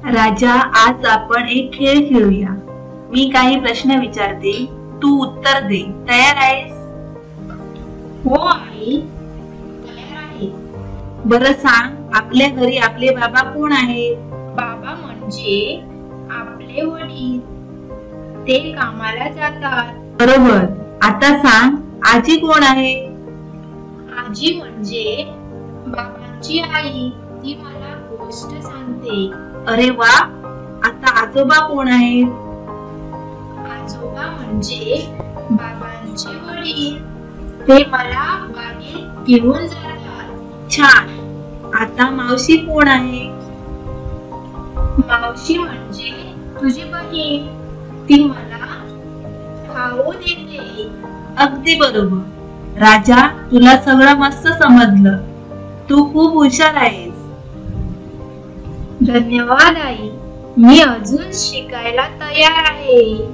राजा, आज आपण एक खेळ खेळूया. मी काही प्रश्न विचारते, तू उत्तर दे. तयार आहेस? हो आई, तयार आहे. बरं सांग, आपल्या घरी आपले बाबा कोण आहेत? बाबा म्हणजे आपले वडील. ते कामाला जातात. बरोबर. आता सांग, आजी कोण आहे? आजी म्हणजे बाबांची आई. ती मला गोष्ट सांगते. अरे वा. आता आजोबा कोण आहेत? आजोबा म्हणजे बाबांचे वडील. ते मला बागेत घेऊन जातात. छान. आता मावशी कोण आहे? मावशी म्हणजे तुझी बहीण. ती मला खाऊ देते. अगदी बरोबर. राजा, तुला सगळं मस्त समजलं. तू खूप हुशार आहेस. धन्यवाद आई. मी अजून शिकायला तयार आहे.